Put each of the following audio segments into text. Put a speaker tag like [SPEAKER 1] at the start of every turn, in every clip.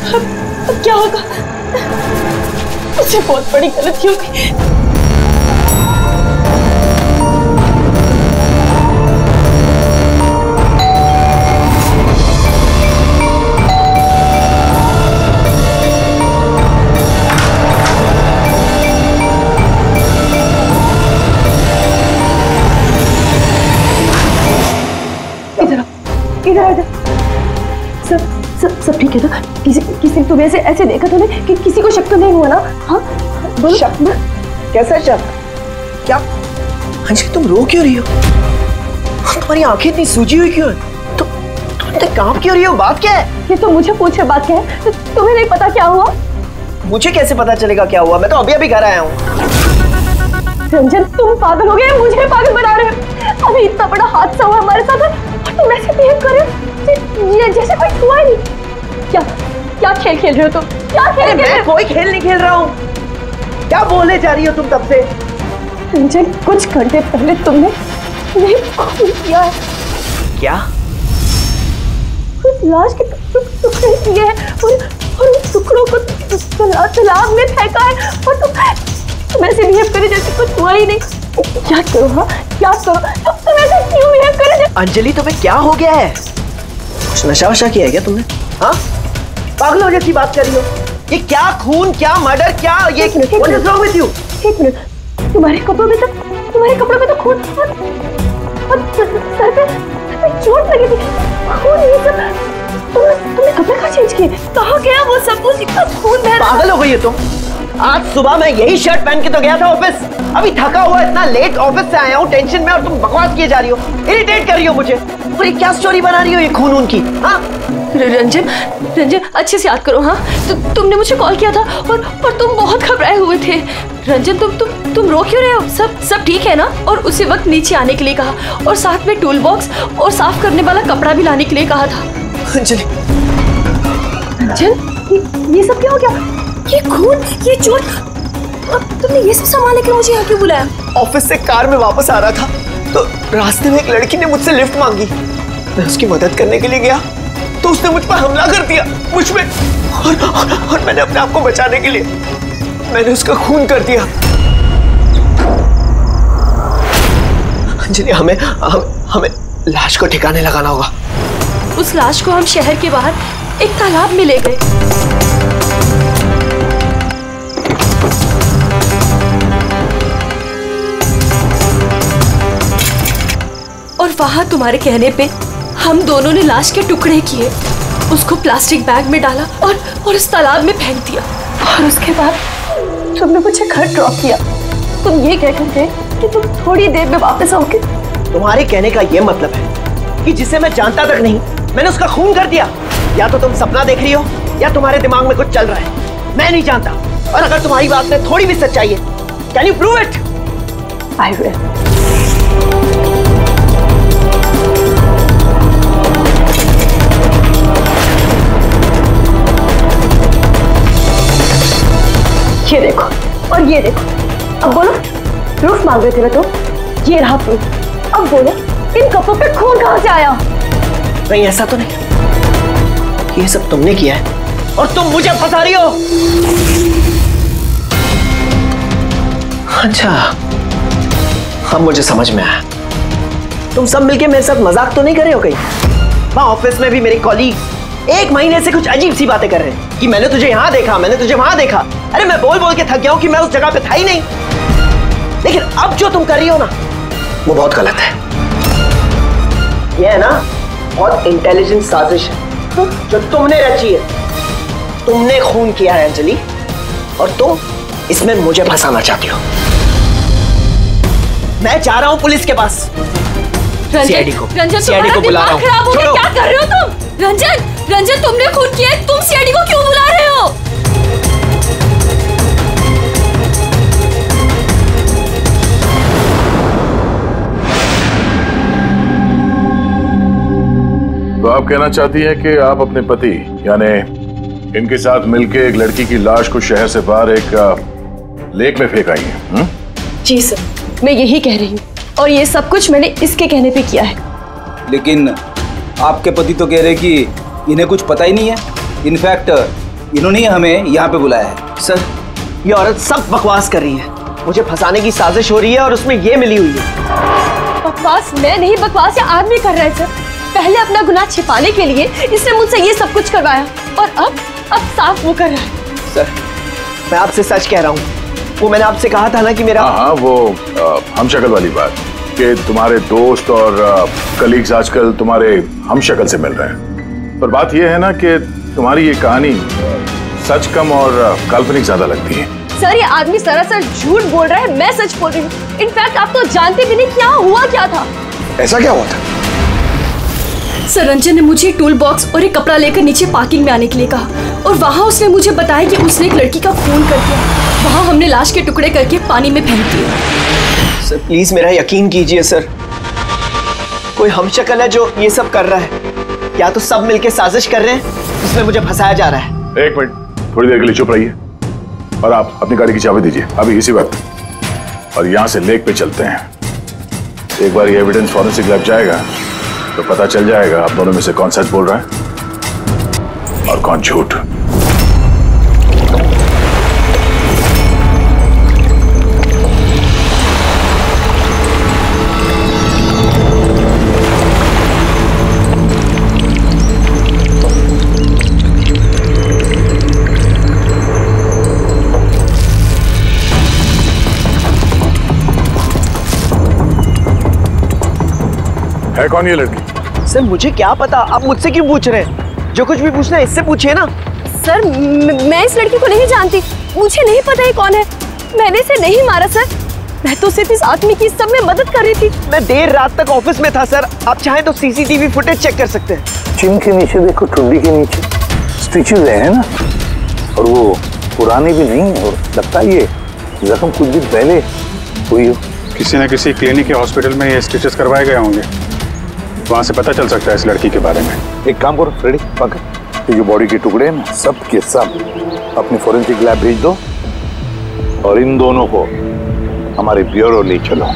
[SPEAKER 1] अब क्या होगा? मुझसे बहुत बड़ी गलती हो गई। इधर सब ठीक है ना? किसी तुम्हें ऐसे देखा तो नहीं कि किसी को शक तो नहीं हुआ ना? हाँ बोलो।
[SPEAKER 2] शक? कैसा शक? क्या अंजलि तुम रो क्यों रही हो? तुम्हारी आंखें इतनी सूजी हुई क्यों है? तुम इतने काम क्यों रही हो? बात क्या है?
[SPEAKER 1] ये तो मुझे पूछे बात क्या है? तुम्हें नहीं पता क्या हुआ?
[SPEAKER 2] मुझे कैसे पता चलेगा क्या हुआ? मैं तो अभी घर आया हूँ।
[SPEAKER 1] रंजन तुम पागल हो गए, मुझे पागल बना रहे हो। अभी इतना बड़ा हादसा हुआ हमारे साथ और तुम ऐसे बिहेव कर रहे हो जैसे कोई हुआ ही नहीं। क्या खेल खेल रहे हो तुम? क्या खेल?
[SPEAKER 2] मैं कोई खेल नहीं खेल रहा हूँ। क्या बोले जा रही हो तुम तब से?
[SPEAKER 1] रंजन कुछ घंटे पहले तुमने खून किया है।
[SPEAKER 2] क्या?
[SPEAKER 1] उस लाश के टुकड़े किए हैं और उन टुकड़ों को तालाब में फेंका है और तुम ऐसे बिहेव करे जैसे कुछ हुआ ही नहीं। क्या करो? हाँ क्या करो? तुम ऐसे क्यों बिहेव करे?
[SPEAKER 2] अंजलि तुम्हें क्या हो गया है? कुछ नशा वशा किया है क्या तुमने? हाँ पागलों जैसी बात कर रही हो। ये क्या खून, क्या मर्डर, क्या ये what is wrong with you?
[SPEAKER 1] एक मिनट, तुम्हारे कपड़ों में तो खून और सर पे चोट लगी थी। खून ये सब तुमने कपड़े कहाँ चेंज किए? कहाँ गया वो सब कुछ? इतना खून बह रहा।
[SPEAKER 2] पागल हो गई हो तुम? आज सुबह मैं यही शर्ट पहन के तो गया था ऑफिस। अभी थका हुआ इतना लेट ऑफिस से आया हूँ टेंशन में और तुम बकवास किए जा रही हो, इरिटेट कर रही हो मुझे। और ये क्या स्टोरी बना रही हो ये खून की? हाँ
[SPEAKER 1] रंजन अच्छे से याद करो। हाँ तुमने मुझे कॉल किया था और तुम बहुत घबराए हुए थे। रंजन तुम रो क्यों रहे हो? सब ठीक है ना? और उसी वक्त नीचे आने के लिए कहा और साथ में टूल बॉक्स और साफ करने वाला कपड़ा भी लाने के लिए कहा था।
[SPEAKER 2] अंजलि
[SPEAKER 1] रंजन ये सब क्या हो गया? ये खून, ये चोट, अब तुमने ये सब संभालने के लिए मुझे यहाँ क्यों बुलाया?
[SPEAKER 2] ऑफिस से कार में वापस आ रहा था तो रास्ते में एक लड़की ने मुझसे लिफ्ट मांगी। मैं उसकी मदद करने के लिए गया तो उसने मुझ पर हमला कर दिया, मुझ में। और मैंने अपने आप को बचाने के लिए मैंने उसका खून कर दिया। अंजलि हमें लाश को ठिकाने लगाना होगा।
[SPEAKER 1] उस लाश को हम शहर के बाहर एक तालाब में ले गए। और वहां तुम्हारे कहने पे हम दोनों ने लाश के टुकड़े किए, उसको प्लास्टिक बैग में डाला और इस तालाब में फेंक दिया। और उसके बाद तुमने मुझे घर ड्रॉप किया। तुम ये कह कर थे कि तुम थोड़ी देर में वापस आओगे।
[SPEAKER 2] तुम्हारे कहने का ये मतलब है कि जिसे मैं जानता तक नहीं मैंने उसका खून कर दिया? या तो तुम सपना देख रही हो या तुम्हारे दिमाग में कुछ चल रहा है, मैं नहीं जानता। और अगर तुम्हारी बात में थोड़ी भी सच्चाई है, can you prove it?
[SPEAKER 1] I will. ये देखो और ये देखो। अब बोलो, प्रूफ मांग रहे थे ना तो ये रहा प्रूफ। अब बोलो इन कपड़ों पे खून कहां से आया?
[SPEAKER 2] नहीं ऐसा तो नहीं, ये सब तुमने किया है और तुम मुझे फंसा रही हो। अच्छा अब मुझे समझ में आया, तुम सब मिलके मेरे साथ मजाक तो नहीं कर रहे हो कहीं? वहां ऑफिस में भी मेरे कॉलीग 1 महीने से कुछ अजीब सी बातें कर रहे हैं कि मैंने तुझे यहां देखा, मैंने तुझे वहां देखा। अरे मैं बोल बोल के थक गया हूं कि मैं उस जगह पे था ही नहीं। लेकिन अब जो तुम कर रही हो ना वो बहुत गलत है। ये है ना बहुत इंटेलिजेंट साजिश है जो तुमने रची है। तुमने खून किया है अंजलि और तुम इसमें मुझे फंसाना चाहती हो। मैं जा रहा हूं पुलिस के पास। सीआईडी को बुला रहा हूं।
[SPEAKER 1] छोड़ो। क्या कर रहे हो तुम? रंजन तुमने खून किया है, तुम सीआईडी को क्यों बुला रहे हो?
[SPEAKER 3] तो आप कहना चाहती है कि आप अपने पति यानी इनके साथ मिलकर एक लड़की की लाश को शहर से बाहर एक लेक में फेंक आई हैं?
[SPEAKER 1] जी सर, मैं यही कह रही हूँ और ये सब कुछ मैंने इसके कहने पे किया है।
[SPEAKER 4] लेकिन आपके पति तो कह रहे कि इन्हें कुछ पता ही नहीं है। इनफैक्ट इन्होंने हमें यहाँ पे बुलाया है।
[SPEAKER 2] सर, ये औरत सब बकवास कर रही है। मुझे फंसाने की साजिश हो रही है और उसमें ये मिली हुई है।
[SPEAKER 1] बकवास मैं नहीं, बकवास ये आदमी कर रहा है सर। पहले अपना गुनाह छिपाने के लिए इसने मुझसे ये सब कुछ करवाया और अब साफ वो कर रहा है।
[SPEAKER 2] सर, मैं आपसे सच कह रहा हूँ। वो मैंने आपसे कहा था ना कि मेरा
[SPEAKER 3] हाँ, वो हम शक्ल वाली बात कि तुम्हारे दोस्त और कलीग्स आजकल तुम्हारे हम शक्ल से मिल रहे हैं। पर बात यह है ना कि तुम्हारी ये कहानी सच कम और काल्पनिक ज्यादा लगती है।
[SPEAKER 1] सर, ये आदमी सरासर झूठ बोल रहा है, मैं सच बोल रही हूँ। इनफैक्ट आप तो जानते भी नहीं क्या हुआ क्या था।
[SPEAKER 3] ऐसा क्या हुआ था?
[SPEAKER 1] सर, रंजन ने मुझे टूल बॉक्स और एक कपड़ा लेकर नीचे पार्किंग में आने के लिए कहा और वहाँ उसने मुझे बताया कि उसने एक लड़की का खून कर दिया। वहाँ हमने लाश के टुकड़े करके पानी में फेंक दिए।
[SPEAKER 2] सर प्लीज मेरा यकीन कीजिए सर, कोई हमशक्ल है जो ये सब कर रहा है, या तो सब मिलके साजिश कर रहे हैं जिसमें मुझे फंसाया जा रहा है।
[SPEAKER 3] एक मिनट, थोड़ी देर के लिए चुप रहिए और आप अपनी गाड़ी की चाबी दीजिए अभी इसी वक्त, और यहाँ से लेक पे चलते हैं। एक बार ये एविडेंस फॉरेंसिक लैब जाएगा तो पता चल जाएगा आप दोनों में से कौन सच बोल रहा है और कौन झूठ। है कौन ये लड़की?
[SPEAKER 2] सर मुझे क्या पता, आप मुझसे क्यों पूछ रहे हैं? जो कुछ भी पूछना है इससे पूछिए ना।
[SPEAKER 1] सर, मैं इस लड़की को नहीं जानती, मुझे नहीं पता ये कौन है। मैंने इसे नहीं मारा सर, मैं तो सिर्फ इस आदमी की सब में मदद कर रही थी।
[SPEAKER 2] मैं देर रात तक ऑफिस में था सर, आप चाहें तो सीसीटीवी फुटेज चेक कर सकते हैं।
[SPEAKER 5] चिन के नीचे देखो, ठुड्डी के नीचे स्टिचेस है ना, और वो पुरानी भी नहीं है, और लगता है ये जख्म कुछ दिन पहले हुई हो।
[SPEAKER 6] किसी न किसी क्लिनिक या हॉस्पिटल में ये स्टिचेस करवाए गए होंगे, वहां से पता चल सकता है इस लड़की के बारे में।
[SPEAKER 5] एक काम करो फ्रेडी, पकड़ ये जो बॉडी के टुकड़े हैं ना, सब के सब अपनी फोरेंसिक लैब भेज दो और इन दोनों को हमारे ब्यूरो ले चलो।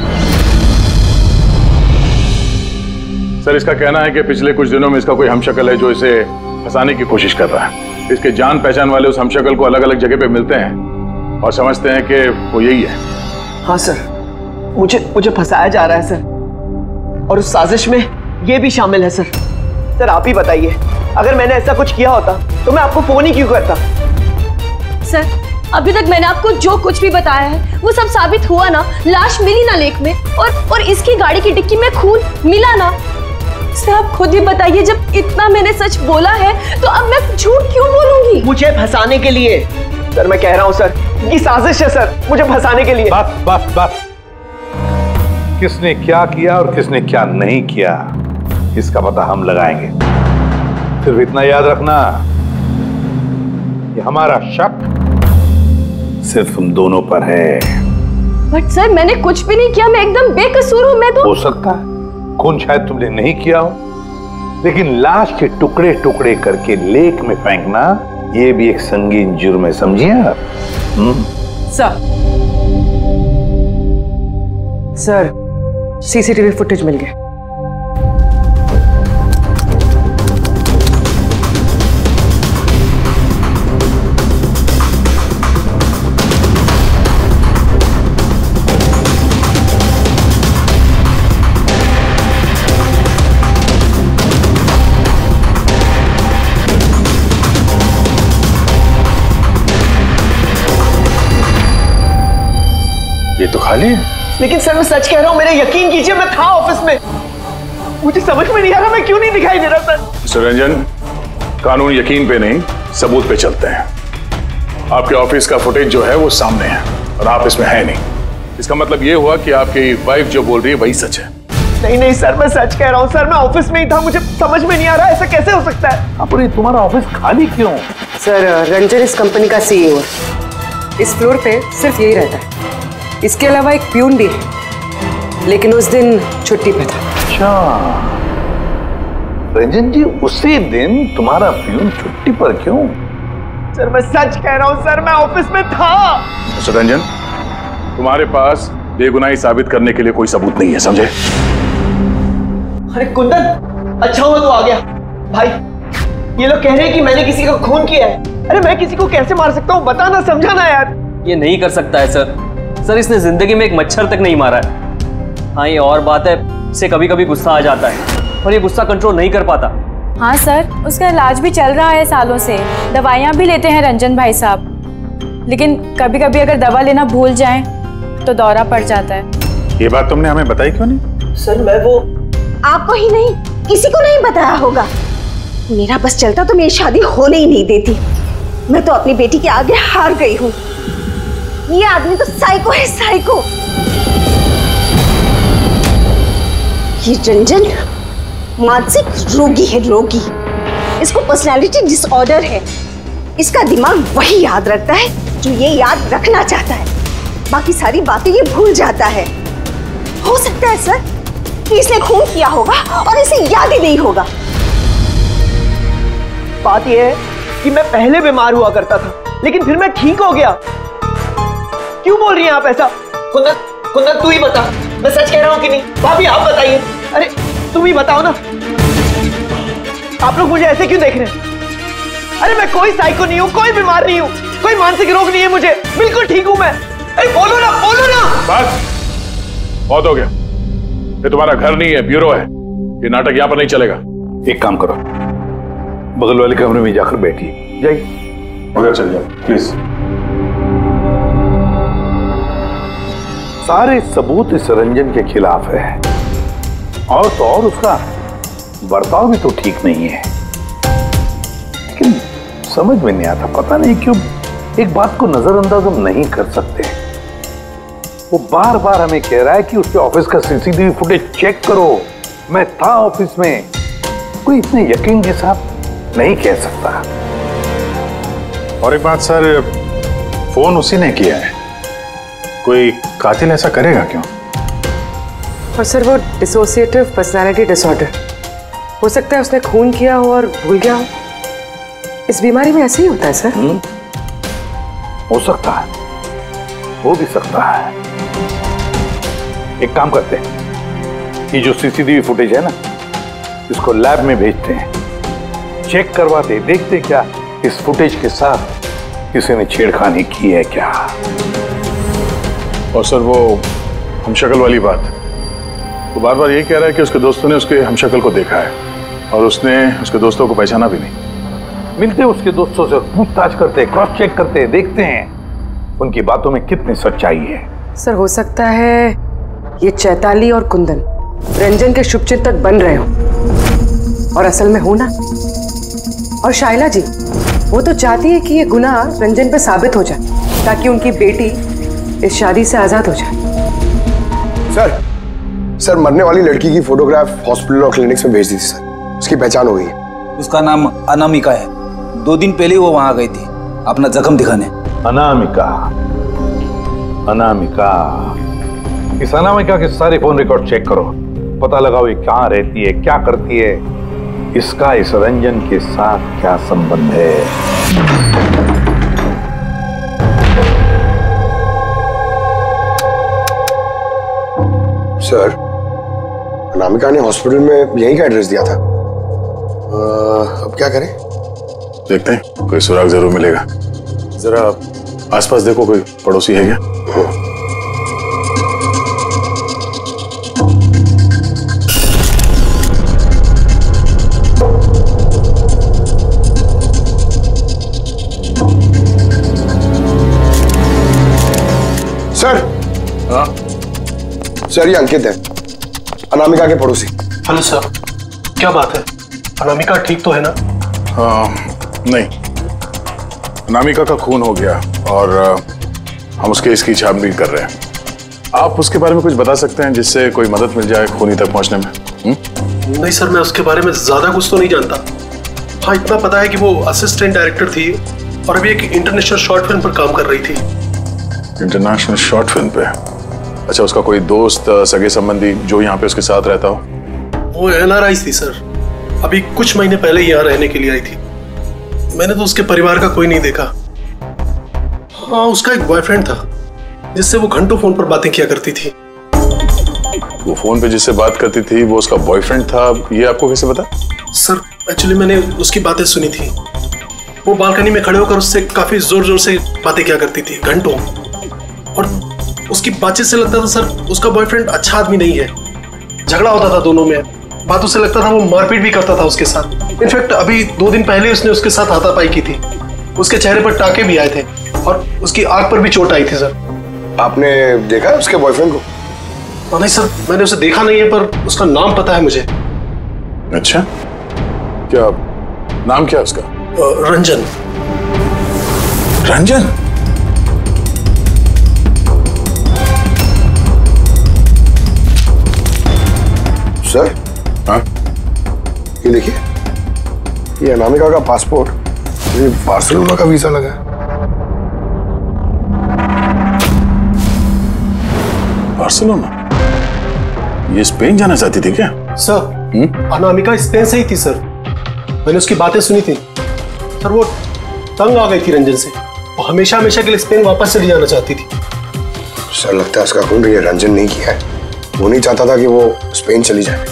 [SPEAKER 3] सर, इसका कहना है कि पिछले कुछ दिनों में इसका कोई हमशक्ल है जो इसे फंसाने की कोशिश कर रहा है। इसके जान पहचान वाले उस हमशक्ल को अलग अलग जगह पे मिलते हैं और समझते हैं कि वो यही है।
[SPEAKER 2] हाँ सर, मुझे फंसाया जा रहा है सर, और उस साजिश में ये भी शामिल है सर। सर आप ही बताइए, अगर मैंने ऐसा कुछ किया होता तो मैं आपको फोन ही क्यों करता?
[SPEAKER 1] सर, अभी तक मैंने आपको जो कुछ भी बताया है वो सब साबित हुआ ना। लाश मिली ना लेक में, और इसकी गाड़ी की डिक्की में खून मिला ना। सर आप खुद ही बताइए, जब इतना मैंने सच बोला है तो अब मैं झूठ क्यों बोलूंगी?
[SPEAKER 2] मुझे फंसाने के लिए। सर मैं कह रहा हूँ सर, ये साजिश है सर, मुझे फंसाने के लिए।
[SPEAKER 5] बस किसने क्या किया और किसने क्या नहीं किया इसका पता हम लगाएंगे। सिर्फ इतना याद रखना कि हमारा शक सिर्फ तुम दोनों पर है।
[SPEAKER 1] बट सर मैंने कुछ भी नहीं किया, मैं एकदम बेकसूर हूँ। मैं तो
[SPEAKER 5] हो सकता है खून शायद तुमने नहीं किया हो, लेकिन लाश के टुकड़े टुकड़े करके लेक में फेंकना ये भी एक संगीन जुर्म है, समझिए आप?
[SPEAKER 2] सर सीसीटीवी फुटेज मिल गया।
[SPEAKER 3] ये तो खाली है।
[SPEAKER 2] लेकिन सर मैं सच कह रहा हूँ, मेरा यकीन कीजिए, मैं था ऑफिस में। मुझे समझ में नहीं आ रहा मैं क्यों नहीं दिखाई दे रहा सर।
[SPEAKER 3] मिस्टर रंजन, कानून यकीन पे नहीं सबूत पे चलते हैं। आपके ऑफिस का फुटेज जो है वो सामने है और आप इसमें है नहीं। इसका मतलब ये हुआ कि आपकी वाइफ जो बोल रही है वही सच है।
[SPEAKER 2] नहीं सर, मैं सच कह रहा हूँ सर, मैं ऑफिस में ही था, मुझे समझ में नहीं आ रहा ऐसा कैसे हो सकता है।
[SPEAKER 5] अपने तुम्हारा ऑफिस खाली क्यों?
[SPEAKER 7] सर रंजन इस कंपनी का सीईओ है, इस फ्लोर पे सिर्फ यही रहता है। इसके अलावा एक प्यून भी है, लेकिन उस दिन छुट्टी पे था।
[SPEAKER 5] अच्छा रंजन जी, उसी दिन तुम्हारा प्यून छुट्टी पर क्यों?
[SPEAKER 2] सर मैं सच कह रहा हूँ सर, मैं ऑफिस में था।
[SPEAKER 3] मिस्टर रंजन, तुम्हारे पास बेगुनाही साबित करने के लिए कोई सबूत नहीं है, समझे?
[SPEAKER 2] अरे कुंदन, अच्छा हुआ तू आ गया। भाई ये लोग कह रहे हैं कि मैंने किसी का खून किया है, अरे मैं किसी को कैसे मार सकता हूँ, बताना, समझाना यार।
[SPEAKER 8] ये नहीं कर सकता है सर इसने जिंदगी में एक मच्छर तक नहीं मारा है। हाँ, ये और बात है, इसे कभी कभी गुस्सा आ जाता है और ये गुस्सा कंट्रोल नहीं कर पाता।
[SPEAKER 9] हाँ सर, उसका इलाज भी चल रहा है सालों से, दवाइयाँ भी लेते हैं रंजन भाई साहब, लेकिन कभी कभी अगर दवा लेना भूल जाएं तो दौरा पड़ जाता है।
[SPEAKER 5] ये बात तुमने हमें बताई क्यों नहीं?
[SPEAKER 2] सर मैं वो
[SPEAKER 10] आपको ही नहीं, किसी को नहीं बताया होगा। मेरा बस चलता तो मेरी शादी होने ही नहीं देती। मैं तो अपनी बेटी के आगे हार गई हूँ। ये आदमी तो साइको है, साइको। ये रंजन मानसिक रोगी है, रोगी। इसको पर्सनालिटी डिसऑर्डर है। इसका दिमाग वही याद रखता है जो ये याद रखना चाहता है, बाकी सारी बातें ये भूल जाता है। हो सकता है सर कि इसने खून किया होगा और इसे याद ही नहीं होगा।
[SPEAKER 2] बात यह है कि मैं पहले बीमार हुआ करता था, लेकिन फिर मैं ठीक हो गया। क्यों बोल रही हैं आप ऐसा? कुंदन, कुंदन तू ही बता, मैं सच कह रहा हूं कि नहीं? भाभी आप बताइए। अरे तुम ही बताओ ना, आप लोग मुझे ऐसे क्यों देख रहे हैं? अरे मैं कोई साइको नहीं हूँ, कोई बीमार नहीं हूँ, कोई मानसिक रोग नहीं है मुझे, बिल्कुल ठीक हूँ मैं। अरे बोलो ना, बोलो ना।
[SPEAKER 3] बस बहुत हो गया। ये तुम्हारा घर नहीं है, ब्यूरो है। ये नाटक यहाँ पर नहीं चलेगा।
[SPEAKER 5] एक काम करो, बगल वाले कमरे में जाकर बैठिए। जाइए,
[SPEAKER 3] उधर चल जाओ प्लीज।
[SPEAKER 5] सारे सबूत इस रंजन के खिलाफ है, और तो और उसका बर्ताव भी तो ठीक नहीं है। लेकिन समझ में नहीं आता, पता नहीं क्यों एक बात को नजरअंदाज हम नहीं कर सकते। वो बार बार हमें कह रहा है कि उसके ऑफिस का सीसीटीवी फुटेज चेक करो, मैं था ऑफिस में। कोई इतने यकीन के साथ नहीं कह सकता।
[SPEAKER 3] और एक बात सर, फोन उसी ने किया है। कोई कातिल ऐसा करेगा क्यों?
[SPEAKER 7] और सर वो डिसोसिएटिव पर्सनालिटी डिसऑर्डर, हो सकता है उसने खून किया हो और भूल गया हो। इस बीमारी में ऐसे ही होता है सर।
[SPEAKER 5] हो सकता है, हो भी सकता है। एक काम करते हैं, ये जो सीसीटीवी फुटेज है ना, इसको लैब में भेजते हैं, चेक करवाते, देखते क्या इस फुटेज के साथ किसी ने छेड़खानी की है क्या।
[SPEAKER 3] और सर वो हमशक्ल वाली बात, वो बार बार ये कह रहा है कि उसके दोस्तों ने उसके हमशक्ल को देखा है और उसने उसके दोस्तों को पहचाना भी नहीं।
[SPEAKER 5] मिलते उसके दोस्तों से पूछताछ करते, क्रॉस चेक करते, देखते हैं उनकी बातों में कितनी सच्चाई है।
[SPEAKER 7] सर हो सकता है ये चैताली और कुंदन रंजन के शुभचिंतक बन रहे हो और असल में हो ना। और शाइला जी वो तो चाहती है कि ये गुनाह रंजन पे साबित हो जाए ताकि उनकी बेटी इस शादी से आजाद हो जाए।
[SPEAKER 11] सर मरने वाली लड़की की फोटोग्राफ हॉस्पिटल और क्लिनिक्स में भेज दी थी सर, उसकी पहचान हो गई है।
[SPEAKER 4] उसका नाम अनामिका है। 2 दिन पहले वो वहां गई थी अपना जख्म दिखाने।
[SPEAKER 5] अनामिका, अनामिका, इस अनामिका के सारे फोन रिकॉर्ड चेक करो, पता लगाओ ये कहाँ रहती है, क्या करती है, इसका इस रंजन के साथ क्या संबंध है।
[SPEAKER 11] सर अनामिका ने हॉस्पिटल में यही का एड्रेस दिया था। अब क्या करें?
[SPEAKER 3] देखते हैं, कोई सुराग जरूर मिलेगा। जरा आसपास देखो, कोई पड़ोसी है क्या?
[SPEAKER 11] सर।
[SPEAKER 3] हाँ
[SPEAKER 11] सर ये अंकित है, अनामिका के पड़ोसी।
[SPEAKER 12] हेलो सर, क्या बात है? अनामिका ठीक तो है ना?
[SPEAKER 3] नहीं, अनामिका का खून हो गया और हम उसके इसकी छानबीन कर रहे हैं। आप उसके बारे में कुछ बता सकते हैं जिससे कोई मदद मिल जाए खूनी तक पहुंचने में?
[SPEAKER 12] नहीं सर, मैं उसके बारे में ज्यादा कुछ तो नहीं जानता। हाँ इतना पता है कि वो असिस्टेंट डायरेक्टर थी और अभी एक इंटरनेशनल शॉर्ट फिल्म पर काम कर रही थी।
[SPEAKER 3] इंटरनेशनल शॉर्ट फिल्म पे? अच्छा, उसका कोई दोस्त, सगे संबंधी जो यहाँ पे उसके साथ रहता हो?
[SPEAKER 12] वो NRI थी सर, अभी कुछ महीने पहले यहाँ रहने के लिए आई थी। मैंने तो उसके परिवार का कोई नहीं देखा। हाँ उसका एक बॉयफ्रेंड था जिससे वो घंटों फोन पर बातें किया करती थी।
[SPEAKER 3] वो फोन पे जिससे बात करती थी वो उसका बॉयफ्रेंड था, ये आपको कैसे पता?
[SPEAKER 12] सर एक्चुअली मैंने उसकी बातें सुनी थी। वो बालकनी में खड़े होकर उससे काफी जोर जोर से बातें किया करती थी घंटों। और उसकी बातचीत से लगता था सर उसका बॉयफ्रेंड अच्छा आदमी नहीं है। झगड़ा होता था दोनों में, बातों से लगता था वो मारपीट भी करता था उसके साथ। इनफैक्ट अभी 2 दिन पहले उसने उसके साथ हाथापाई की थी। उसके चेहरे पर टाके भी आए थे और उसकी आंख पर भी चोट आई थी सर।
[SPEAKER 11] आपने देखा है उसके बॉयफ्रेंड को?
[SPEAKER 12] नहीं सर, मैंने उसे देखा नहीं है, पर उसका नाम पता है मुझे।
[SPEAKER 3] अच्छा, क्या नाम क्या है उसका?
[SPEAKER 12] रंजन।
[SPEAKER 3] रंजन?
[SPEAKER 11] सर,
[SPEAKER 3] हाँ?
[SPEAKER 11] ये देखिए, ये अनामिका का पासपोर्ट, ये बार्सिलोना का वीजा लगा है।
[SPEAKER 3] बार्सिलोना? ये स्पेन जाना चाहती थी क्या?
[SPEAKER 12] सर, अनामिका स्पेन से ही थी सर। मैंने उसकी बातें सुनी थी सर। वो तंग आ गई थी रंजन से। वो हमेशा हमेशा के लिए स्पेन वापस चली जाना चाहती थी।
[SPEAKER 11] सर, लगता है उसका खून ये रंजन नहीं किया है। वो नहीं चाहता था कि वो स्पेन चली जाए।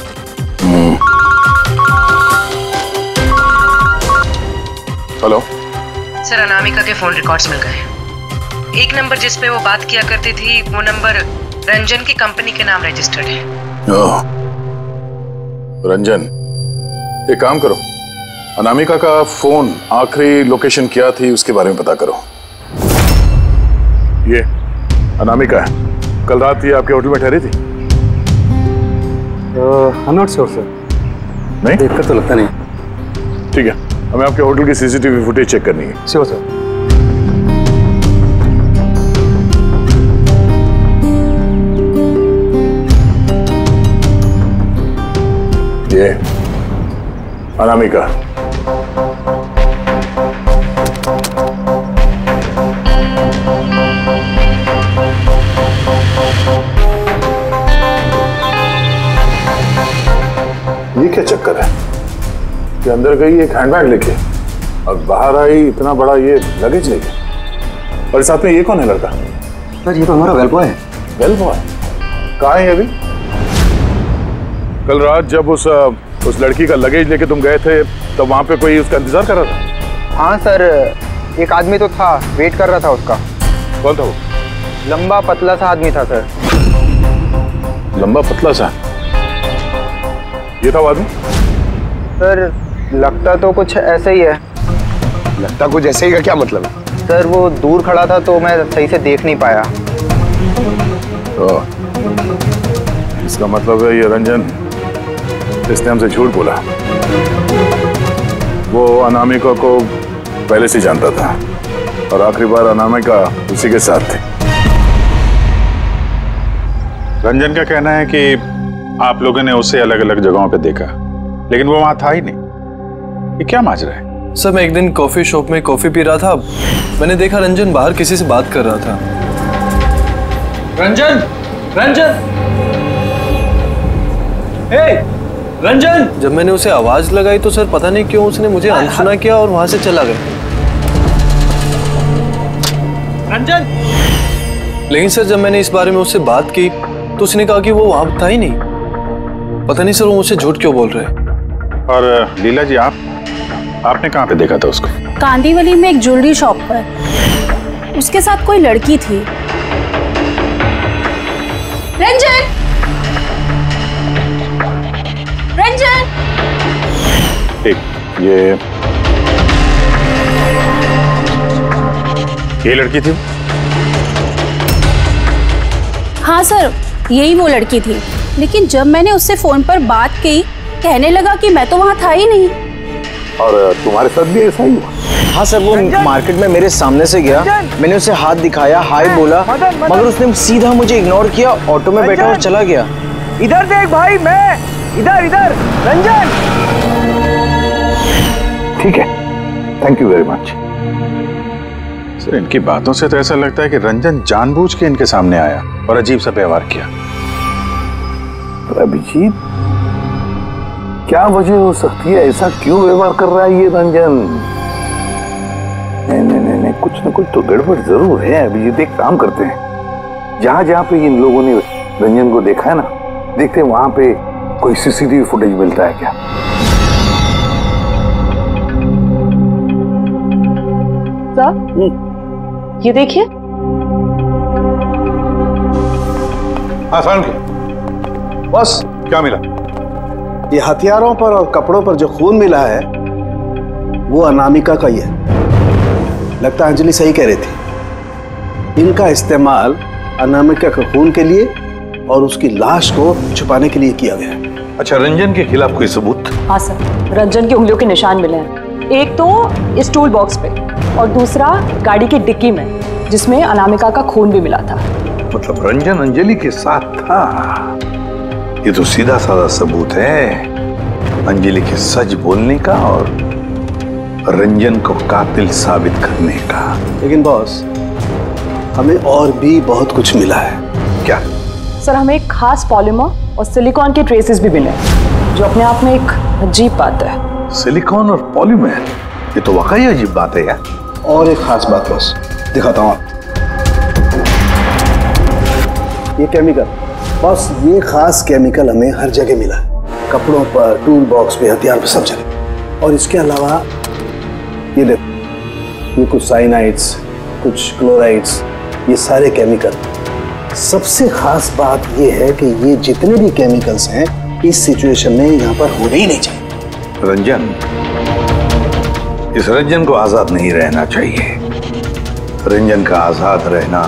[SPEAKER 3] हेलो
[SPEAKER 7] सर, अनामिका के फोन रिकॉर्ड्स मिल गए। एक नंबर जिस पे वो बात किया करती थी वो नंबर रंजन की कंपनी के नाम रजिस्टर्ड है।
[SPEAKER 3] ओह, रंजन, एक काम करो, अनामिका का फोन आखिरी लोकेशन क्या थी उसके बारे में पता करो। ये अनामिका है, कल रात ये आपके होटल में ठहरी थी?
[SPEAKER 6] I'm not sure, sir.
[SPEAKER 3] नहीं,
[SPEAKER 6] देखकर तो लगता नहीं।
[SPEAKER 3] ठीक है, हमें आपके होटल की सीसीटीवी फुटेज चेक करनी है।
[SPEAKER 6] Sure sir.
[SPEAKER 3] ये अनामिका। ये क्या चक्कर है कि अंदर गई एक हैंडबैग लेके और बाहर आई इतना बड़ा ये लगेज लेके, और साथ में ये कौन है लड़का?
[SPEAKER 2] सर, ये तो हमारा वेल बॉय है।
[SPEAKER 3] वेल बॉय कहाँ है अभी? कल रात जब उस लड़की का लगेज लेके तुम गए थे तब वहां पे कोई उसका इंतजार कर रहा था?
[SPEAKER 13] हाँ सर, एक आदमी तो था, वेट कर रहा था उसका।
[SPEAKER 3] कौन था वो?
[SPEAKER 13] लंबा पतला सा आदमी था सर।
[SPEAKER 3] लंबा पतला सा? ये था वो आदमी?
[SPEAKER 13] सर, लगता तो कुछ ऐसे ही है।
[SPEAKER 11] लगता कुछ ऐसे ही का क्या मतलब है?
[SPEAKER 13] सर, वो दूर खड़ा था तो मैं सही से देख नहीं पाया।
[SPEAKER 3] तो इसका मतलब है ये रंजन, इसने हमसे झूठ बोला। वो अनामिका को पहले से जानता था और आखिरी बार अनामिका उसी के साथ थी।
[SPEAKER 6] रंजन का कहना है कि आप लोगों ने उसे अलग अलग जगहों पे देखा, लेकिन वो वहां था ही नहीं। ये क्या माजरा है?
[SPEAKER 14] सर, मैं एक दिन कॉफी शॉप में कॉफी पी रहा था, मैंने देखा रंजन बाहर किसी से बात कर रहा था।
[SPEAKER 8] रंजन! रंजन! हे! रंजन!
[SPEAKER 14] जब मैंने उसे आवाज लगाई तो सर पता नहीं क्यों उसने मुझे अनसुना किया और वहां से चला गया।
[SPEAKER 8] रंजन!
[SPEAKER 14] लेकिन सर, जब मैंने इस बारे में उससे बात की तो उसने कहा कि वो वहां था ही नहीं। पता नहीं सर, वो मुझसे झूठ क्यों बोल रहे हैं।
[SPEAKER 6] और लीला जी, आपने कहाँ पे देखा था उसको?
[SPEAKER 9] कांदीवली में एक ज्वेलरी शॉप पर। उसके साथ कोई लड़की थी।
[SPEAKER 1] रंजन! रंजन!
[SPEAKER 6] एक ये लड़की थी?
[SPEAKER 9] हाँ सर, यही वो लड़की थी। लेकिन जब मैंने उससे फोन पर बात की, कहने लगा कि मैं तो वहां था ही नहीं।
[SPEAKER 3] और तुम्हारे साथ भी ऐसा ही हुआ?
[SPEAKER 2] हाँ सर, वो मार्केट में मेरे सामने से गया, मैंने उसे हाथ दिखाया, हाय बोला, मगर उसने सीधा मुझे इग्नोर किया, ऑटो में बैठा और चला गया।
[SPEAKER 13] इधर देख भाई, मैं इधर इधर। रंजन!
[SPEAKER 3] ठीक है, thank you very much.
[SPEAKER 6] Sir, इनकी बातों से तो ऐसा लगता है कि रंजन जानबूझ के इनके सामने आया और अजीब सा व्यवहार किया।
[SPEAKER 3] अभिजीत, क्या वजह हो सकती है? ऐसा क्यों व्यवहार कर रहा है ये रंजन? नहीं, कुछ ना कुछ तो गड़बड़ जरूर है। अभिजीत, एक काम करते हैं, जहां जहां पे इन लोगों ने रंजन को देखा है ना, देखते हैं वहां पे कोई सीसीटीवी फुटेज मिलता है क्या।
[SPEAKER 7] सर ये देखिए।
[SPEAKER 5] हाँ सारुण के
[SPEAKER 11] बस
[SPEAKER 5] क्या मिला?
[SPEAKER 11] ये हथियारों पर और कपड़ों पर जो खून मिला है वो अनामिका का ही है। लगता है अंजलि सही कह रही थी, इनका इस्तेमाल अनामिका के खून के लिए और उसकी लाश को छुपाने के लिए किया गया।
[SPEAKER 5] अच्छा, रंजन के खिलाफ कोई सबूत?
[SPEAKER 15] हाँ सर, रंजन की उंगलियों के निशान मिले हैं, एक तो इस टूल बॉक्स पे और दूसरा गाड़ी की डिक्की में जिसमें अनामिका का खून भी मिला था।
[SPEAKER 5] मतलब रंजन अंजलि के साथ था? ये तो सीधा साधा सबूत है अंजलि के सच बोलने का और रंजन को कातिल साबित करने का।
[SPEAKER 11] लेकिन बॉस, हमें और भी बहुत कुछ मिला है।
[SPEAKER 5] क्या?
[SPEAKER 15] सर, हमें एक खास पॉलीमर और सिलिकॉन के ट्रेसेस भी मिले जो अपने आप में एक अजीब बात है।
[SPEAKER 5] सिलिकॉन और पॉलीमर, ये तो वाकई अजीब बात है यार।
[SPEAKER 11] और एक खास बात बॉस, दिखाता हूँ। ये केमिकल बॉस, ये खास केमिकल हमें हर जगह मिला है, कपड़ों पर, टूल बॉक्स पे, हथियार पे, सब जगह। और इसके अलावा ये देखो, ये कुछ साइनाइड्स, कुछ क्लोराइड्स, ये सारे केमिकल। सबसे खास बात ये है कि ये जितने भी केमिकल्स हैं इस सिचुएशन में यहाँ पर होने ही नहीं चाहिए।
[SPEAKER 5] रंजन, इस रंजन को आजाद नहीं रहना चाहिए। रंजन का आजाद रहना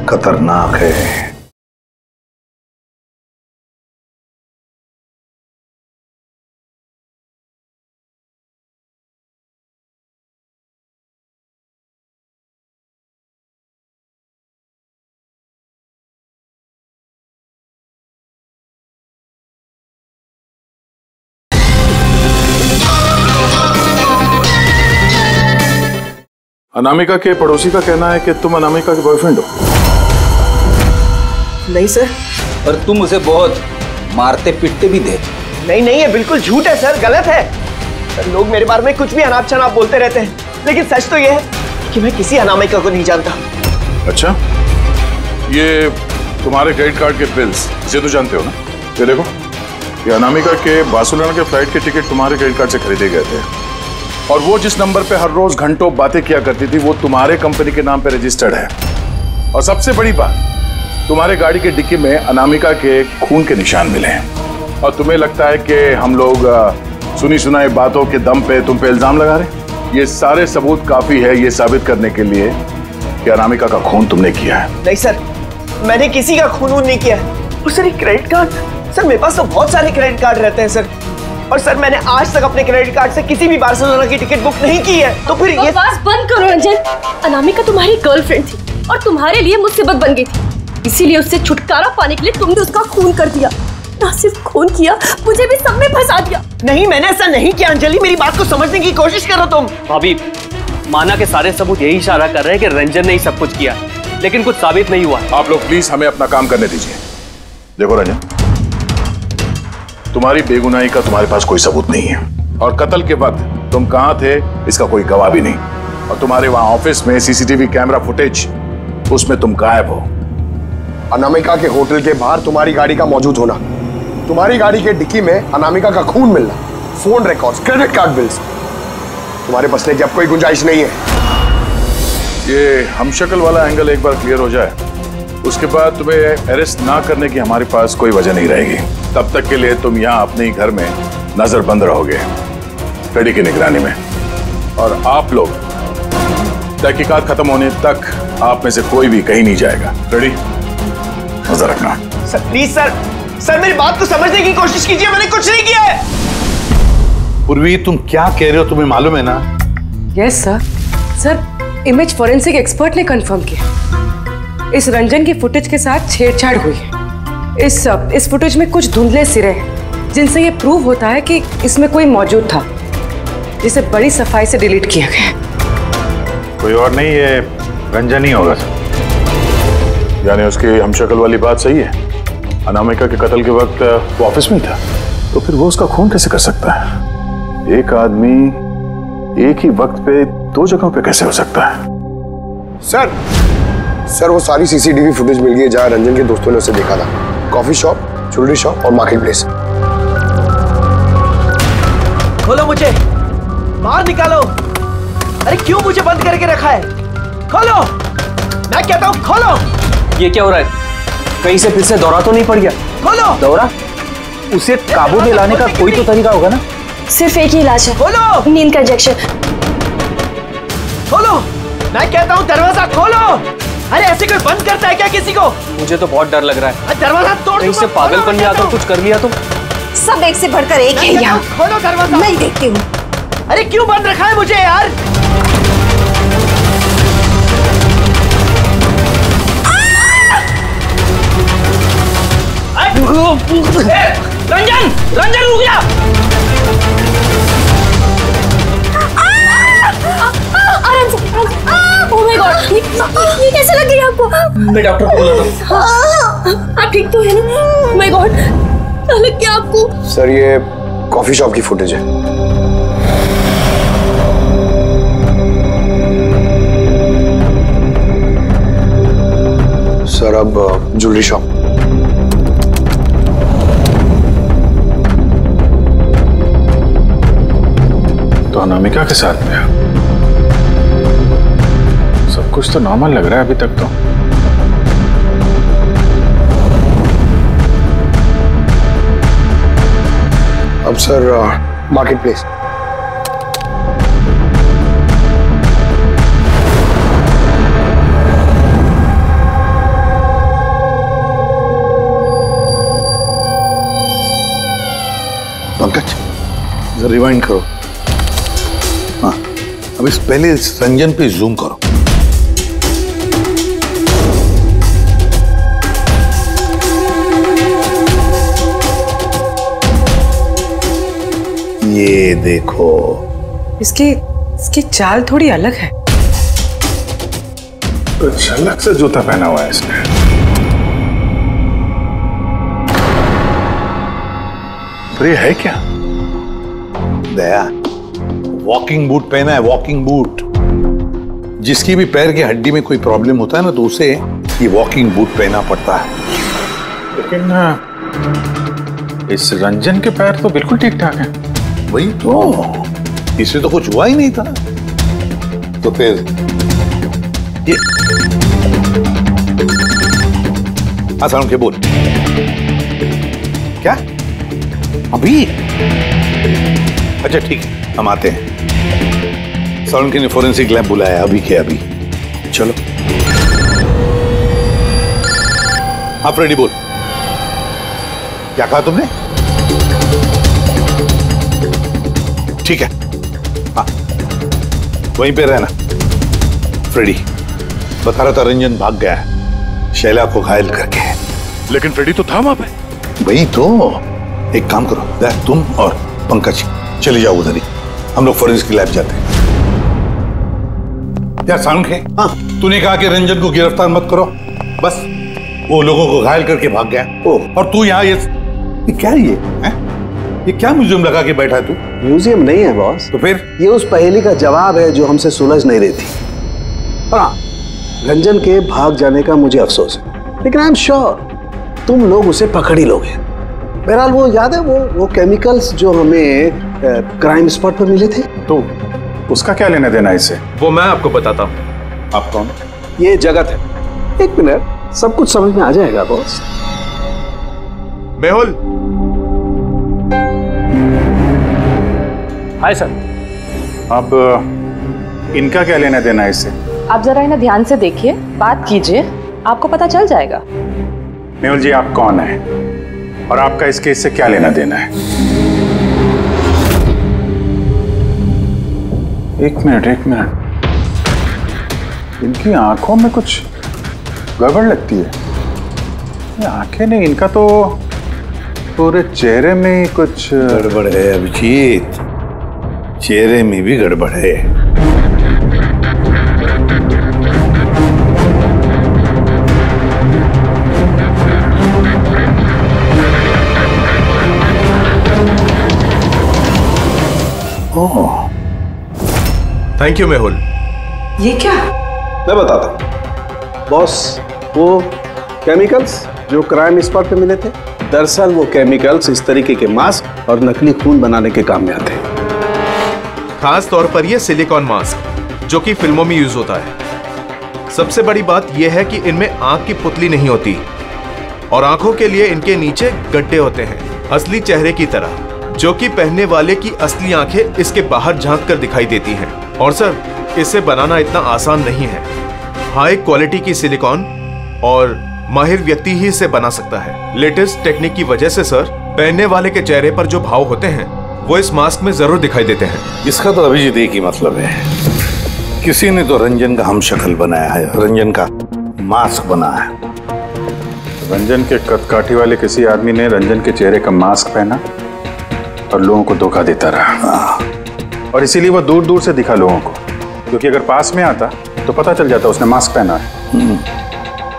[SPEAKER 5] खतरनाक है।
[SPEAKER 3] अनामिका के पड़ोसी का कहना है कि तुम अनामिका के बॉयफ्रेंड हो।
[SPEAKER 2] नहीं सर।
[SPEAKER 4] और तुम उसे बहुत मारते पीटते भी थे।
[SPEAKER 2] नहीं नहीं, ये बिल्कुल झूठ है सर, गलत है सर। लोग मेरे बारे में कुछ भी अनाप शनाप बोलते रहते हैं, लेकिन सच तो ये है कि मैं किसी अनामिका को नहीं जानता।
[SPEAKER 3] अच्छा, ये तुम्हारे क्रेडिट कार्ड के बिल्स, इसे तो जानते हो ना? ये देखो, ये अनामिका के बार्सिलोना के फ्लाइट के टिकट तुम्हारे क्रेडिट कार्ड से खरीदे गए थे, और वो जिस नंबर पे हर रोज घंटों बातें किया करती थी वो तुम्हारे कंपनी के नाम पे रजिस्टर्ड है। और सबसे बड़ी बात, तुम्हारे गाड़ी के डिक्की में अनामिका के खून के निशान मिले हैं। और तुम्हें लगता है कि हम लोग सुनी सुनाई बातों के दम पे तुम पे इल्जाम लगा रहे? ये सारे सबूत काफी है ये साबित करने के लिए कि अनामिका का खून तुमने किया है।
[SPEAKER 2] नहीं सर, मैंने किसी का खून नहीं किया है। और सर, ये क्रेडिट कार्ड, सर मेरे पास तो बहुत सारे क्रेडिट कार्ड रहते हैं सर, और सर मैंने आज तक अपने क्रेडिट कार्ड से किसी भी बार्सिलोना की टिकट बुक नहीं की है। तो फिर ये
[SPEAKER 1] बकवास बंद करो रंजन। अनामिका तुम्हारी गर्लफ्रेंड थी और तुम्हारे लिए मुसीबत बन गई थी, इसीलिए उससे छुटकारा पाने के लिए तुमने उसका खून कर दिया। ना सिर्फ खून किया, मुझे भी सब में फंसा दिया।
[SPEAKER 2] नहीं, मैंने ऐसा नहीं किया अंजलि, मेरी बात को समझने की कोशिश करो तुम।
[SPEAKER 8] भाभी, माना के सारे सबूत यही इशारा कर रहे हैं कि रंजन ने ही सब कुछ किया, लेकिन कुछ साबित नहीं हुआ।
[SPEAKER 3] आप लोग प्लीज हमें अपना काम करने दीजिए। देखो रंजन, तुम्हारी बेगुनाही का तुम्हारे पास कोई सबूत नहीं है, और कत्ल के वक्त तुम कहां थे इसका कोई गवाह भी नहीं, और तुम्हारे वहां ऑफिस में सीसीटीवी कैमरा फुटेज, उसमें तुम गायब हो।
[SPEAKER 11] अनामिका के होटल के बाहर तुम्हारी गाड़ी का मौजूद होना, तुम्हारी गाड़ी के डिक्की में अनामिका का खून मिलना, phone records, credit card bills, तुम्हारे बचने की अब कोई गुंजाइश नहीं है।
[SPEAKER 3] ये हमशक्ल वाला एंगल एक बार क्लियर हो जाए, उसके बाद तुम्हें अरेस्ट ना करने की हमारे पास कोई वजह नहीं रहेगी। तब तक के लिए तुम यहाँ अपने ही घर में नजरबंद रहोगे, फ्रेडी की निगरानी में। और आप लोग तहकीकात खत्म होने तक आप में से कोई भी कहीं नहीं जाएगा। फ्रेडी, नजर रखना।
[SPEAKER 2] सर प्लीज सर, सर मेरी बात को समझने की कोशिश कीजिए, मैंने कुछ नहीं किया है।
[SPEAKER 5] पूर्वी, तुम क्या कह रहे हो, तुम्हें मालूम है ना?
[SPEAKER 7] Yes sir. Sir, image forensic expert ने कंफर्म किया, इस रंजन की फुटेज के साथ छेड़छाड़ हुई है। इस फुटेज में कुछ धुंधले सिरे हैं जिनसे ये प्रूव होता है कि इसमें कोई मौजूद था, जिसे बड़ी सफाई से डिलीट किया गया।
[SPEAKER 5] कोई और नहीं, ये रंजन ही होगा सर।
[SPEAKER 3] यानी उसकी हमशक्ल वाली बात सही है, अनामिका के कत्ल के वक्त वो ऑफिस में था, तो फिर वो उसका खून कैसे कर सकता है? एक आदमी एक ही वक्त पे दो जगहों पे कैसे हो सकता है?
[SPEAKER 11] सर वो सारी सीसीटीवी फुटेज मिल गई है जहां रंजन के दोस्तों ने उसे देखा था। कॉफी शॉप, ज्वेलरी शॉप और मार्केट प्लेस।
[SPEAKER 2] खोलो मुझे, बाहर निकालो। अरे क्यों मुझे बंद करके रखा है? खोलो, मैं कहता हूँ खोलो।
[SPEAKER 8] ये क्या हो रहा है? कहीं से फिर से दौरा तो नहीं पड़ गया?
[SPEAKER 2] खोलो।
[SPEAKER 4] दौरा? उसे काबू में लाने का कोई तो तरीका होगा ना?
[SPEAKER 1] सिर्फ एक ही इलाज है।
[SPEAKER 2] खोलो।
[SPEAKER 1] नींद का इंजेक्शन।
[SPEAKER 2] खोलो, मैं कहता हूँ दरवाजा खोलो। अरे ऐसे कोई बंद करता है क्या किसी को?
[SPEAKER 8] मुझे तो बहुत डर लग रहा है।
[SPEAKER 2] दरवाजा तोड़।
[SPEAKER 8] कहीं से पागलपन में आकर कुछ कर लिया तो?
[SPEAKER 10] सब एक से बढ़कर एक है यहाँ।
[SPEAKER 2] खोलो दरवाजा।
[SPEAKER 10] मैं देखती हूँ।
[SPEAKER 2] अरे क्यों बंद रखा है मुझे यार?
[SPEAKER 8] रंजन, रंजन रुक जा।
[SPEAKER 1] आराम से। ओह माय गॉड, ये कैसे लग गई आपको?
[SPEAKER 8] मैं डॉक्टर को बुलाता हूँ।
[SPEAKER 1] आप ठीक तो है ना? ओह माय गॉड, क्या लग गया आपको?
[SPEAKER 11] सर ये कॉफी शॉप की फुटेज है। सर अब ज्वेलरी शॉप।
[SPEAKER 6] तो अनामिका के साथ में सब कुछ तो नॉर्मल लग रहा है अभी तक तो।
[SPEAKER 11] अब सर मार्केट प्लेस।
[SPEAKER 5] पंकज जरा रिवाइंड करो। हाँ, अब इस पहले इस रंजन पे जूम करो। ये देखो,
[SPEAKER 7] इसकी चाल थोड़ी अलग है।
[SPEAKER 6] तो झलक से जूता पहना हुआ है इसने। तो ये है क्या?
[SPEAKER 5] दया, वॉकिंग बूट पहना है, वॉकिंग बूट। जिसकी भी पैर की हड्डी में कोई प्रॉब्लम होता है ना, तो उसे ये वॉकिंग बूट पहना पड़ता है।
[SPEAKER 6] लेकिन इस रंजन के पैर तो बिल्कुल ठीक ठाक हैं।
[SPEAKER 5] वही तो, इससे तो कुछ हुआ ही नहीं था। तो फिर ये आसान के बोल, क्या अभी? अच्छा ठीक है, हम आते हैं। साउंड के ने फोरेंसिक लैब बुलाया अभी के अभी। चलो आप रेडी बोल, क्या कहा तुमने? ठीक है, हाँ वहीं पे रहना। फ्रेडी बता रहा था रंजन भाग गया है शैला को घायल करके।
[SPEAKER 6] लेकिन फ्रेडी तो था वहां पे।
[SPEAKER 5] वही तो, एक काम करो, तुम और पंकज चले जाओ उधर ही, हम लोग फोरेंसिक लैब जाते हैं। यार साउंड है, हाँ तूने कहा कि रंजन को गिरफ्तार मत करो, बस वो लोगों को घायल करके भाग गया। और तू यहाँ ये क्या ये क्या म्यूजियम लगा के बैठा है तू?
[SPEAKER 11] म्यूजियम नहीं है बॉस।
[SPEAKER 5] तो फिर?
[SPEAKER 11] ये उस पहेली का जवाब है जो हमसे सुलझ नहीं रही थी। हाँ, रंजन के भाग जाने का मुझे अफसोस है, लेकिन आई एम श्योर तुम लोग उसे पकड़ ही लोगे। बहरहाल वो याद है वो केमिकल्स जो हमें क्राइम स्पॉट पर मिले थे?
[SPEAKER 6] तो उसका क्या लेना देना इससे?
[SPEAKER 8] वो मैं आपको बताता हूँ।
[SPEAKER 6] आप कौन?
[SPEAKER 11] ये जगत है। एक मिनट, सब कुछ समझ में आ जाएगा बॉस।
[SPEAKER 6] मेहुल।
[SPEAKER 8] Hi sir.
[SPEAKER 6] अब इनका क्या लेना देना है इससे?
[SPEAKER 15] आप जरा इन्हें ध्यान से देखिए, बात कीजिए, आपको पता चल जाएगा।
[SPEAKER 6] मेहुल जी आप कौन है और आपका इस केस से क्या लेना देना है? एक मिनट, इनकी आंखों में कुछ गड़बड़ लगती है। ये आंखें नहीं, इनका तो पूरे चेहरे में कुछ
[SPEAKER 5] गड़बड़ है अभिजीत, चेहरे में भी गड़बड़ है।
[SPEAKER 12] Thank you Mehul.
[SPEAKER 7] ये क्या?
[SPEAKER 11] मैं बताता हूँ बॉस, वो केमिकल्स जो क्राइम स्पॉट पे मिले थे, दरअसल वो केमिकल्स इस तरीके के मास्क और नकली खून बनाने के काम में आते हैं।
[SPEAKER 16] खास तौर पर ये सिलिकॉन मास्क जो कि फिल्मों में यूज होता है। सबसे बड़ी बात यह है कि इनमें आंख की पुतली नहीं होती और आंखों के लिए इनके नीचे गड्ढे होते हैं, असली चेहरे की तरह, जो कि पहनने वाले की असली आंखें इसके बाहर झांक कर दिखाई देती हैं। और सर, इसे बनाना इतना आसान नहीं है। हाई क्वालिटी की सिलिकॉन और माहिर व्यक्ति ही इसे बना सकता है। लेटेस्ट टेक्निक की वजह से सर, पहनने वाले के चेहरे पर जो भाव होते हैं वो इस मास्क में जरूर दिखाई देते हैं।
[SPEAKER 5] इसका तो अभिजीत एक ही मतलब है, किसी ने तो रंजन का हम शक्ल बनाया है, रंजन का मास्क बना है।
[SPEAKER 6] रंजन के कदकाठी वाले किसी आदमी ने रंजन के चेहरे का मास्क पहना और लोगों को धोखा देता रहा, और इसीलिए वो दूर दूर से दिखा लोगों को, क्योंकि अगर पास में आता तो पता चल जाता उसने मास्क पहना है।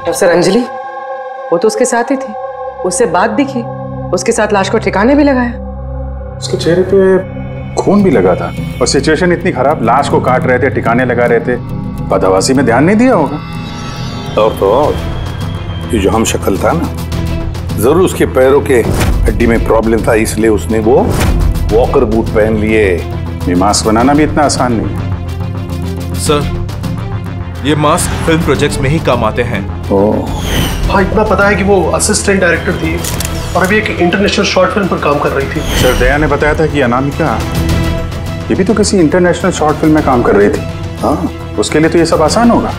[SPEAKER 7] और सर अंजलि, वो तो उसके साथ ही थी, उससे बात भी की, उसके साथ लाश को ठिकाने भी लगाया।
[SPEAKER 6] उसके चेहरे पे खून भी लगा था और सिचुएशन इतनी खराब, लाश को काट रहे थे, ठिकाने लगा रहे थे, बदहवासी में ध्यान नहीं दिया होगा।
[SPEAKER 5] और तो और ये जो हम शक्ल था ना, जरूर उसके पैरों के हड्डी में प्रॉब्लम था, इसलिए उसने वो वॉकर बूट पहन लिए।
[SPEAKER 6] ये मास्क बनाना भी इतना आसान नहीं है।
[SPEAKER 16] सर, ये मास्क फिल्म प्रोजेक्ट्स में ही काम आते हैं।
[SPEAKER 12] हाँ, इतना पता है कि वो असिस्टेंट डायरेक्टर थी और अभी एक इंटरनेशनल शॉर्ट फिल्म पर काम कर रही थी।
[SPEAKER 6] सर, दया ने बताया था कि अनामिका ये भी तो किसी इंटरनेशनल शॉर्ट फिल्म में काम कर रही थी। हाँ, उसके लिए तो ये सब आसान होगा।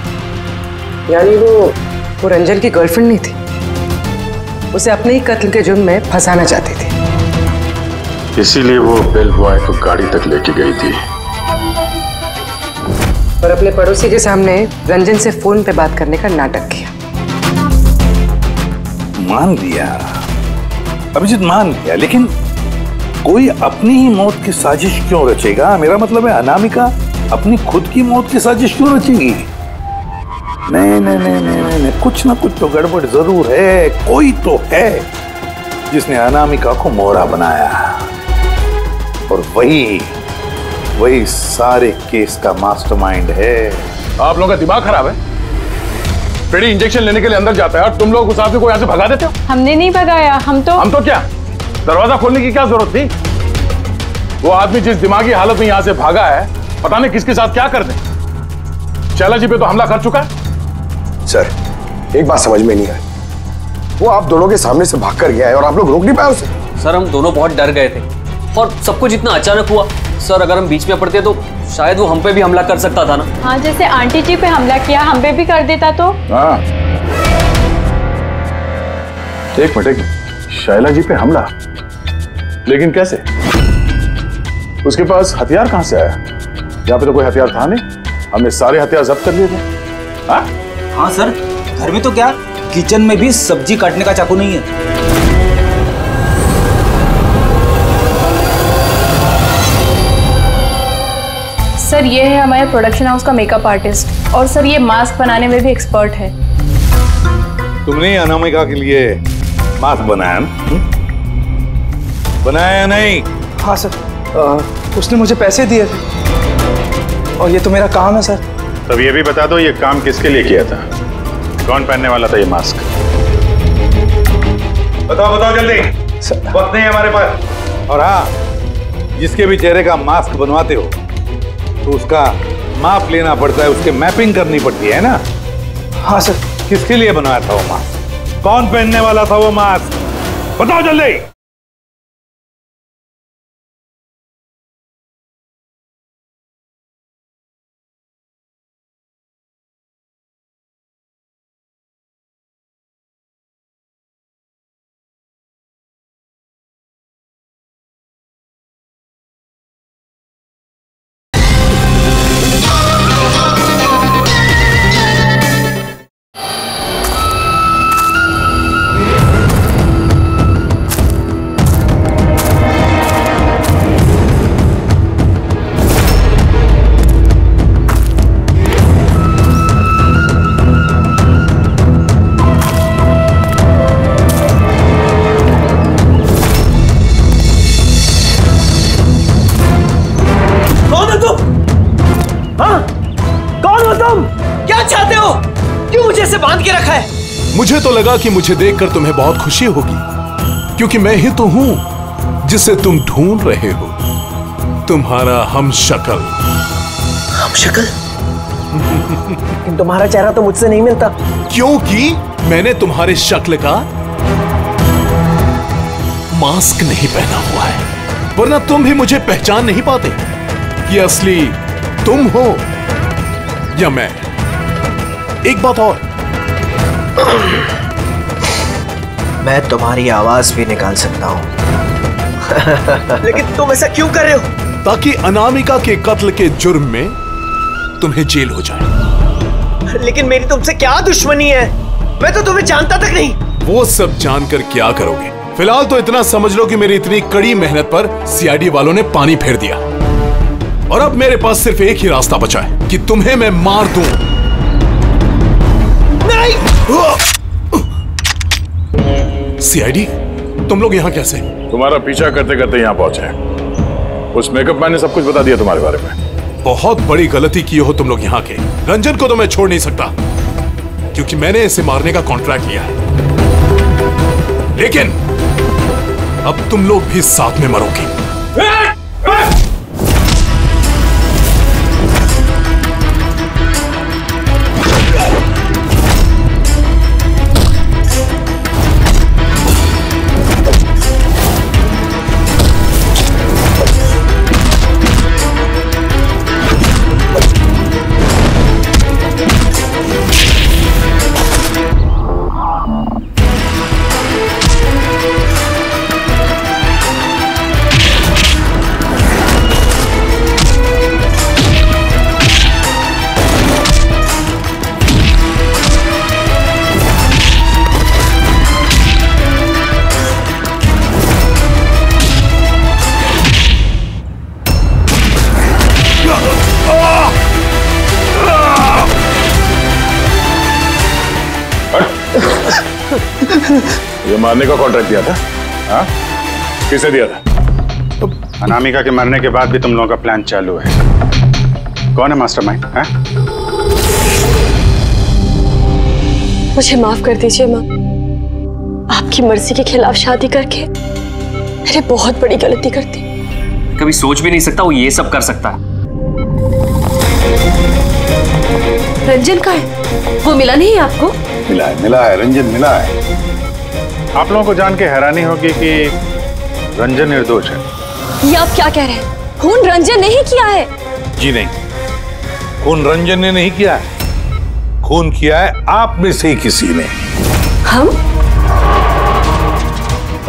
[SPEAKER 7] यानी वो रंजन की गर्लफ्रेंड नहीं थी, उसे अपने ही कत्ल के जुर्म में फंसाना चाहती थी,
[SPEAKER 6] इसीलिए वो बेल बॉय को गाड़ी तक लेके गई थी
[SPEAKER 7] और अपने पड़ोसी के सामने रंजन से फोन पे बात करने का नाटक किया।
[SPEAKER 5] मान लिया अभिजीत, मान लिया, लेकिन कोई अपनी ही मौत की साजिश क्यों रचेगा? मेरा मतलब है, अनामिका अपनी खुद की मौत की साजिश क्यों रचेगी? नहीं नहीं नहीं नहीं नहीं, कुछ ना कुछ तो गड़बड़ जरूर है। कोई तो है जिसने अनामिका को मोहरा बनाया, और वही सारे केस का मास्टरमाइंड है।
[SPEAKER 3] आप लोगों का दिमाग खराब है। फ्रेडी इंजेक्शन लेने के लिए अंदर जाता है और तुम लोग उस आदमी को यहाँ से भगा देते हो।
[SPEAKER 9] हमने नहीं भगाया, हम तो क्या
[SPEAKER 3] दरवाजा खोलने की क्या जरूरत थी? वो आदमी जिस दिमागी हालत में यहाँ से भागा है, पता नहीं किसके साथ क्या कर दे। शैला जी पे तो हमला कर चुका है।
[SPEAKER 17] सर, एक बात समझ में नहीं आई, वो आप दोनों के सामने से भाग कर गया है और आप लोग रोक नहीं पाए उसे।
[SPEAKER 8] सर, हम दोनों बहुत डर गए थे और सब कुछ इतना अचानक हुआ। सर, अगर हम बीच में पड़ते तो शायद वो हम पे भी हमला कर सकता था ना।
[SPEAKER 9] हाँ, जैसे आंटी जी पे हमला किया, हम पे भी कर देता तो।
[SPEAKER 3] हाँ, एक मिनट, शैला जी पे हमला, लेकिन कैसे? उसके पास हथियार कहां से आया? यहाँ पे तो कोई हथियार था नहीं, हमने सारे हथियार जब्त कर लिए थे। हाँ?
[SPEAKER 4] हाँ सर, घर में तो क्या, किचन में भी सब्जी काटने का चाकू नहीं है।
[SPEAKER 9] सर, ये है हमारे प्रोडक्शन हाउस का मेकअप आर्टिस्ट, और सर ये मास्क बनाने में भी एक्सपर्ट है।
[SPEAKER 5] तुमने अनामिका के लिए मास्क बनाया ना? बनाया नहीं?
[SPEAKER 14] हाँ सर, उसने मुझे पैसे दिए थे और ये तो मेरा काम है सर।
[SPEAKER 6] तब ये भी बता दो, ये काम किसके लिए किया था? कौन पहनने वाला था ये मास्क? बताओ बताओ जल्दी, वक्त नहीं है हमारे पास। और हाँ, जिसके भी चेहरे का मास्क बनवाते हो तो उसका माप लेना पड़ता है, उसके मैपिंग करनी पड़ती है ना?
[SPEAKER 14] हाँ सर।
[SPEAKER 6] किसके लिए बनवाया था वो मास्क? कौन पहनने वाला था वो मास्क? बताओ जल्दी।
[SPEAKER 2] बांध के रखा है।
[SPEAKER 18] मुझे तो लगा कि मुझे देखकर तुम्हें बहुत खुशी होगी, क्योंकि मैं ही तो हूं जिसे तुम ढूंढ रहे हो, तुम्हारा हमशक्ल।
[SPEAKER 2] हमशक्ल? लेकिन तुम्हारा चेहरा तो मुझसे नहीं मिलता।
[SPEAKER 18] क्योंकि मैंने तुम्हारे शक्ल का मास्क नहीं पहना हुआ है, वरना तुम भी मुझे पहचान नहीं पाते कि असली तुम हो या मैं। एक बात और,
[SPEAKER 2] मैं तुम्हारी आवाज भी निकाल सकता हूं। लेकिन तुम ऐसा क्यों कर रहे हो?
[SPEAKER 18] ताकि अनामिका के कत्ल के जुर्म में तुम्हें जेल हो जाए।
[SPEAKER 2] लेकिन मेरी तुमसे क्या दुश्मनी है? मैं तो तुम्हें जानता तक नहीं।
[SPEAKER 18] वो सब जानकर क्या करोगे? फिलहाल तो इतना समझ लो कि मेरी इतनी कड़ी मेहनत पर सीआईडी वालों ने पानी फेर दिया, और अब मेरे पास सिर्फ एक ही रास्ता बचा है कि तुम्हें मैं मार दूं।
[SPEAKER 2] नहीं!
[SPEAKER 18] सीआईडी, तुम लोग यहाँ कैसे?
[SPEAKER 3] तुम्हारा पीछा करते करते यहाँ पहुंचे। उस मेकअप मैन ने सब कुछ बता दिया तुम्हारे बारे में।
[SPEAKER 18] बहुत बड़ी गलती की हो तुम लोग यहाँ के। रंजन को तो मैं छोड़ नहीं सकता, क्योंकि मैंने इसे मारने का कॉन्ट्रैक्ट लिया है। लेकिन अब तुम लोग भी साथ में मरोगे।
[SPEAKER 3] ये मारने का कॉन्ट्रैक्ट दिया था? हाँ? किसे दिया था?
[SPEAKER 6] अनामिका के मरने के बाद भी तुम लोगों का प्लान चालू है। कौन है मास्टरमाइंड?
[SPEAKER 1] मुझे माफ कर दीजिए माँ। आपकी मर्जी के खिलाफ शादी करके मैंने बहुत बड़ी गलती कर दी।
[SPEAKER 8] कभी सोच भी नहीं सकता वो ये सब कर सकता है।
[SPEAKER 1] रंजन का है? वो मिला नहीं आपको?
[SPEAKER 6] मिला है, रंजन मिला है। आप लोगों को जान के हैरानी होगी कि रंजन निर्दोष है।
[SPEAKER 1] ये आप क्या कह रहे हैं? खून रंजन ने ही किया है?
[SPEAKER 5] जी नहीं, खून रंजन ने नहीं किया है। खून किया है आप में से ही किसी ने।
[SPEAKER 1] हम?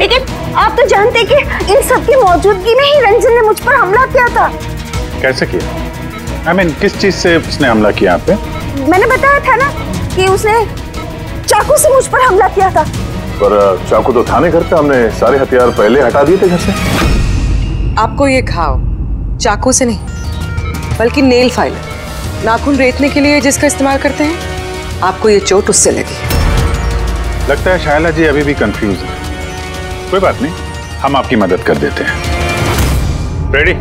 [SPEAKER 10] लेकिन आप तो जानते कि इन सब की मौजूदगी में ही रंजन ने मुझ पर हमला किया था।
[SPEAKER 6] कैसे किया? I mean, किस चीज से उसने हमला किया आप पे?
[SPEAKER 10] मैंने बताया था ना कि उसने चाकू से मुझ पर हमला किया था।
[SPEAKER 3] पर चाकू तो था नहीं घर पे, हमने सारे हथियार पहले हटा दिए थे घर से।
[SPEAKER 7] आपको ये घाव चाकू से नहीं, बल्कि नेल फाइलर, नाखून रेतने के लिए जिसका इस्तेमाल करते हैं, आपको ये चोट उससे लगी।
[SPEAKER 6] लगता है शायला जी अभी भी कंफ्यूज है। कोई बात नहीं, हम आपकी मदद कर देते हैं। रेडी?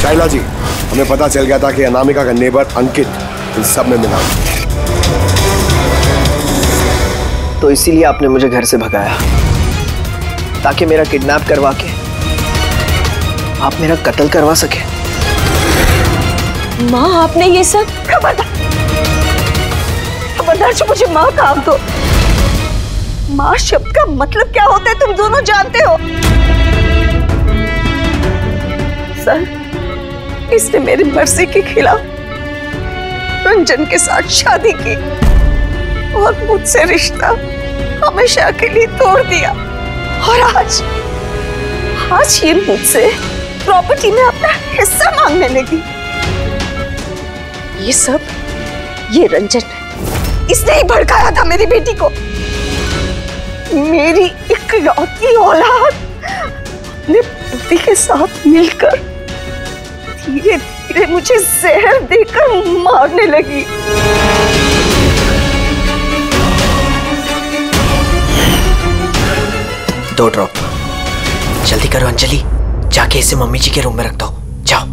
[SPEAKER 17] शाइला जी, हमें पता चल गया था कि अनामिका का नेबर अंकित इन सब में मिला,
[SPEAKER 2] तो इसीलिए आपने मुझे घर से भगाया, ताकि मेरा किडनैप करवा के आप मेरा कत्ल करवा सके।
[SPEAKER 1] माँ, आपने ये सब?
[SPEAKER 10] खबरदार जो मुझे माँ काम दो। माँ शब्द का मतलब क्या होता है तुम दोनों जानते हो। सर, इसने मेरी मर्जी के खिलाफ रंजन के साथ शादी की और मुझसे रिश्ता हमेशा के लिए तोड़ दिया, और आज ये मुझसे प्रॉपर्टी में अपना हिस्सा मांगने लगी। ये रंजन है, इसने ही भड़काया था मेरी बेटी को। मेरी इकलौती औलाद अपने पति के साथ मिलकर धीरे धीरे मुझे जहर देकर मारने लगी।
[SPEAKER 2] 2 ड्रॉप। जल्दी करो अंजलि, जाके इसे मम्मी जी के रूम में रख दो। जाओ।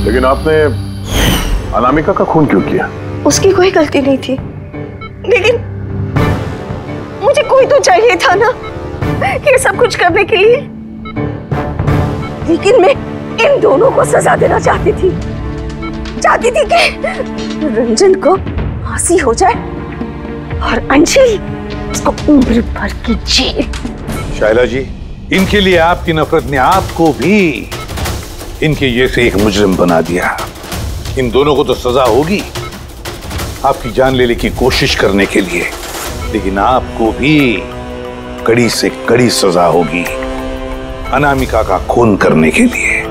[SPEAKER 3] लेकिन आपने अनामिका का खून क्यों किया?
[SPEAKER 10] उसकी कोई गलती नहीं थी, लेकिन मुझे कोई तो चाहिए था ना ये सब कुछ करने के लिए। लेकिन मैं इन दोनों को सजा देना चाहती थी कि रंजन को फांसी हो जाए और अंजलि उसको उम्र भर की जेल।
[SPEAKER 5] शायला जी, इनके लिए आपकी नफरत ने आपको भी इनके जैसे एक मुजरिम बना दिया। इन दोनों को तो सजा होगी आपकी जान लेने की कोशिश करने के लिए, लेकिन आपको भी कड़ी से कड़ी सजा होगी अनामिका का खून करने के लिए।